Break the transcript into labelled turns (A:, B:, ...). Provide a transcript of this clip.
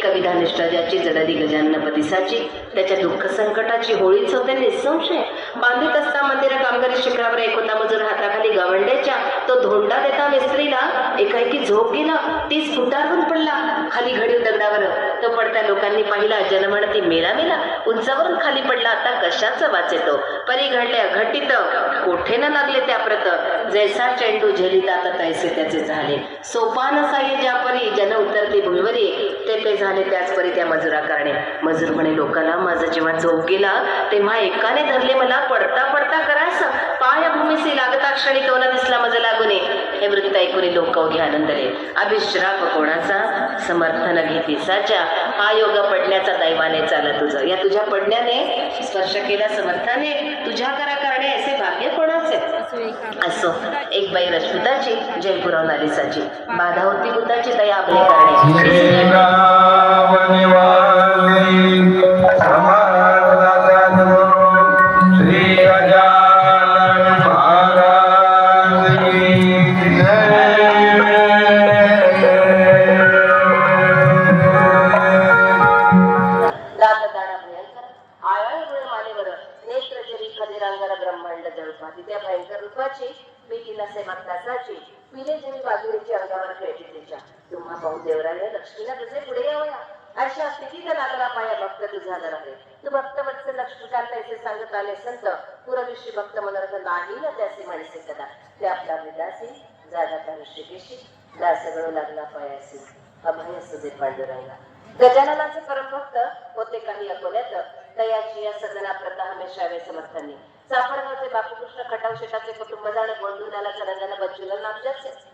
A: कविता निष्ठा ज्याची जडदी गजाननपतीसाची, त्याच्या दुःख संकटाची होळीच होते निसंशय. बांधित असता मंदिर कामगारी शिखरावर एक होता मजूर हाताखाली गवंड्याच्या, तो धोंडा देता मिस्त्रीला एकाएकी झोप गेला. 30 फुटावरून पडला खाली घडीव दगडावर. तो पडत्या लोकांनी पाहिला, जनमणती मेला मेला. उंचावरून खाली पडला, आता कशाचं वाचेतो. परी घडल्या घटित कोठे न लागले त्या प्रत, जैसा चेंडू झेलितात तैसे त्याचे झाले. सोपान साये ज्या परी जन उतरते भुईवरी, ते झाले त्याच परी त्या मजुरा कारणे. मजूर म्हणे लोकांना, माझा जेव्हा झोप गेला तेव्हा एकाने धरले मला पडता पडता करास, पाय भूमीसी लागता क्षणी तो न दिसला मज लागुने. हे वृत्त ऐकून लोक अवघे आनंदले. अभिश्राप कोणाचा समर्थन घेती साच्या, हा योग पडण्याचा दैवाने चाल तुझं. या तुझ्या पडण्याने स्पर्श केला समर्थाने, तुझ्या करा कारणे असे भाग्य कोणाचे. असो एक बाई रश्मिताची जयपुरावून आलिसाची, बाधा होती भूताची दया आपले करणे. ब्रह्मांड जळपाती त्या भयंकर रूपाची भीती नसे भक्तासाची, पिले जरी बाजूची अंगावर खेळते तिच्या. तुम्हा पाहून देवराने लक्ष्मीला कसे पुढे यावया, अशा स्थितीत लागला पाया भक्त तुझा नरहे. तू भक्त वत्स लक्ष्मीकांत असे सांगत आले संत, पुरविषयी भक्त मनोरथ नाही ना त्याचे माणसे कदा. ते आपला विदासी जागा ऋषिकेशी, दास गळू लागला पायासी, अभय सुदे पांडुरंगा. गजाननाचे परमभक्त होते काही अकोल्यात, तयाची या सदना प्रथा हमेशा वे समर्थांनी. चाफरगावचे बापूकृष्ण खटाव शेटाचे कुटुंब जाणे गोंधून आला चरंजन बच्चूला नामजाचे.